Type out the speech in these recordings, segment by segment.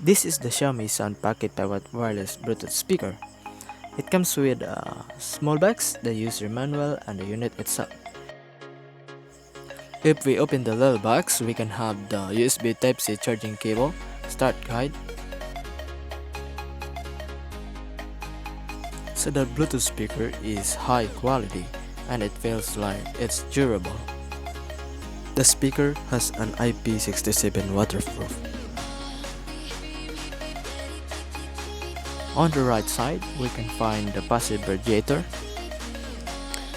This is the Xiaomi Sound Pocket Powered Wireless Bluetooth speaker. It comes with a small box, the user manual, and the unit itself. If we open the little box, we can have the USB Type-C charging cable, start guide. So the Bluetooth speaker is high quality and it feels like it's durable. The speaker has an IP67 waterproof. On the right side, we can find the passive radiator.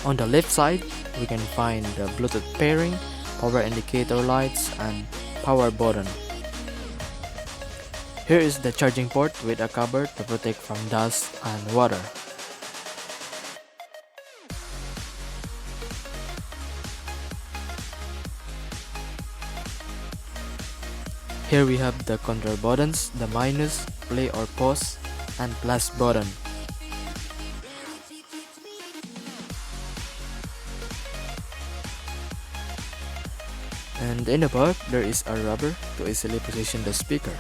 On the left side, we can find the Bluetooth pairing, power indicator lights, and power button. Here is the charging port with a cover to protect from dust and water. Here we have the control buttons, the minus, play or pause, and plus button. And in the back, there is a rubber to easily position the speaker.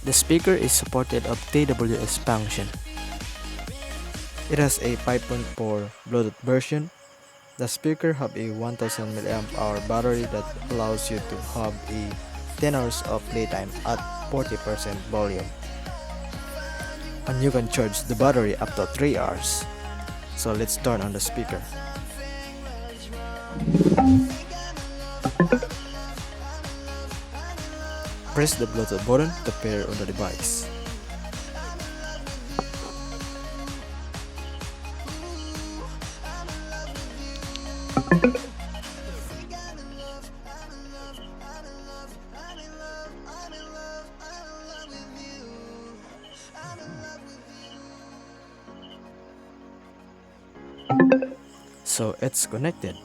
The speaker is supported of TWS function. It has a 5.4 Bluetooth version. The speaker have a 1000 mAh battery that allows you to have a 10 hours of playtime at 40% volume. And you can charge the battery up to 3 hours. So let's turn on the speaker. Press the Bluetooth button to pair on the device. So it's connected.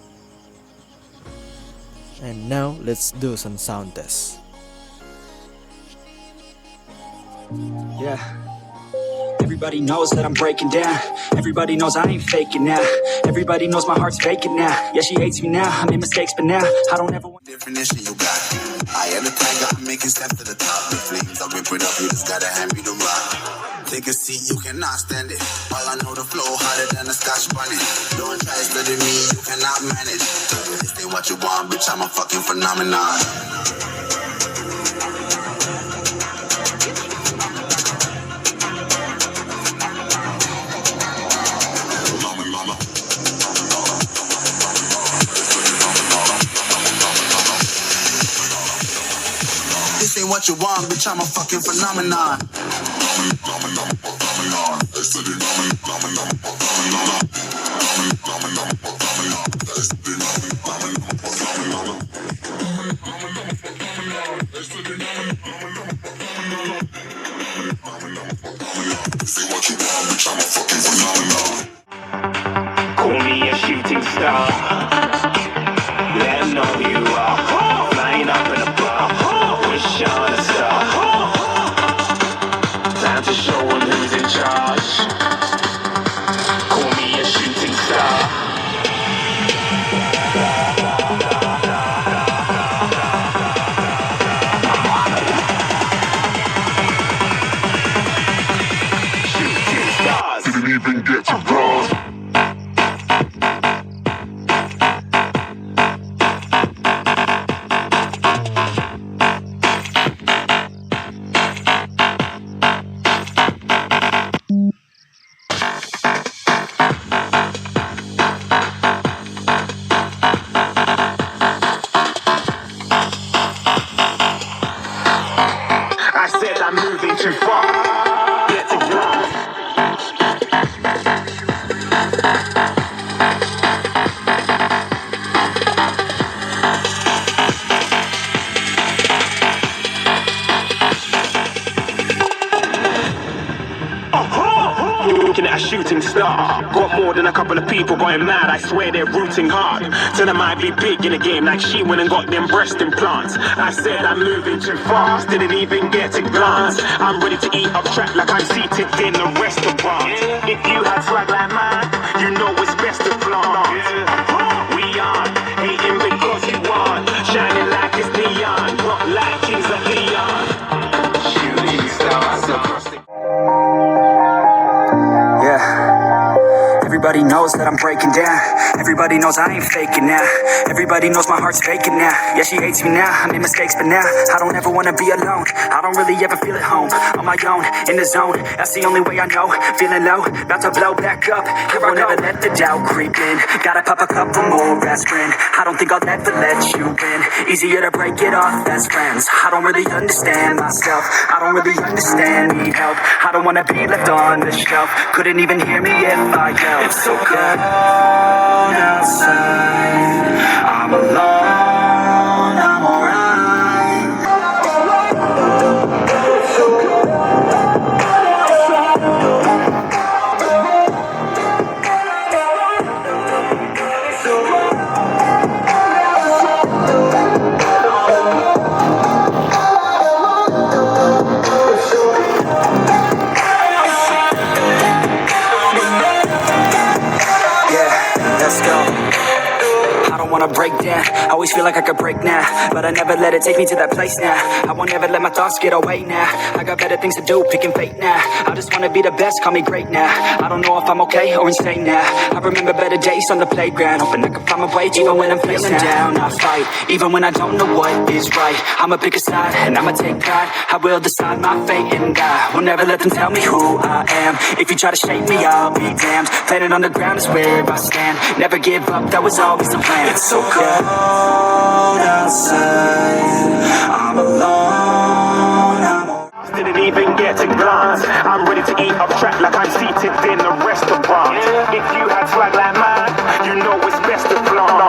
And now let's do some sound tests. Yeah. Everybody knows that I'm breaking down. Everybody knows I ain't faking now. Everybody knows my heart's vacant now. Yeah, she hates me now. I made mistakes, but now I don't ever want definition you got. I am the tiger, I'm making steps to the top. The flames, I rip it up, you just gotta hand me the rock. Take a seat, you cannot stand it. All I know, the flow harder than a scotch bunny. Don't try to study me, you cannot manage. This ain't what you want, bitch, I'm a fucking phenomenon. This ain't what you want, bitch, I'm a fucking phenomenon. Call me a shooting star. Let 'em know who you are. Flying up in a bar. Wish on a star. Time to show 'em who's in charge. Call me a shooting star. Shooting stars. Didn't even get to bronze. I said I'm moving too far. Get to glance. Looking at a shooting star. Got more than a couple of people going mad. I swear they're rooting hard. Tell them I be big in the game like she went and got them breast implants. I said I'm moving too fast. Didn't even get to glance. I'm ready to eat up track like I'm seated in a restaurant. If you had swag like mine, you know it's best to flaunt. We aren't hating because you want. Shining like it's neon. Not like kings of Leon. knows that I'm breaking down. Everybody knows I ain't faking now. Everybody knows my heart's vacant now. Yeah, she hates me now, I made mistakes, but now I don't ever wanna be alone. I don't really ever feel at home. On my own, in the zone, that's the only way I know. Feeling low, about to blow back up. Here I never let the doubt creep in. Gotta pop a couple more aspirin. I don't think I'll ever let you in. Easier to break it off best friends. I don't really understand myself. I don't really understand, need help. I don't wanna be left on the shelf. Couldn't even hear me if I yelled. It's so cold outside. I'm alone, I'm alright. Let's go. I don't wanna break down, I always feel like I could break now, but I never let it take me to that place now. I won't ever let my thoughts get away now. I got better things to do, picking fate now. I just wanna be the best, call me great now. I don't know if I'm okay or insane now. I remember better days on the playground, hoping I could find my way even when I'm feeling down. I fight, even when I don't know what is right. I'ma pick a side and I'ma take pride. I will decide my fate and I will never let them tell me who I am. If you try to shape me, I'll be damned. Planet on the ground is where I stand. Never give up, that was always the plan. It's so cold outside. I'm alone. Didn't even get a glance. I'm ready to eat up track like I'm seated in a restaurant. If you had swag like mine, you know it's best to flaunt.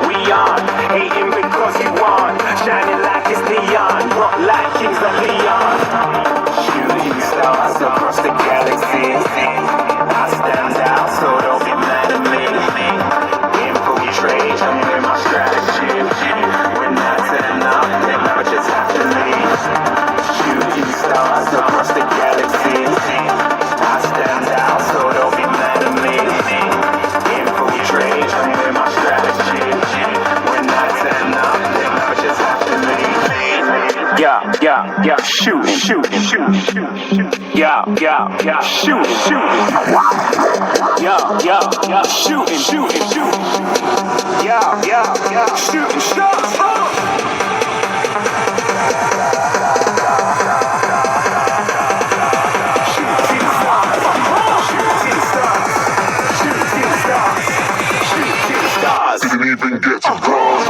We aren't hating because you aren't shining like it's neon, rock like kings of Leon. Shooting stars across the galaxy. I stand out, so don't be mad at me. Infiltrate, I'm with my strategy. When I turn up, then I just have to leave. Shooting stars across the galaxy. I stand out, so don't be mad at me. Infiltrate, I'm with my strategy. When I turn up, then I just have to leave. Yeah, shooting. Yeah, shooting. Yeah, shooting. Yeah, shooting shots. Didn't even get to cross.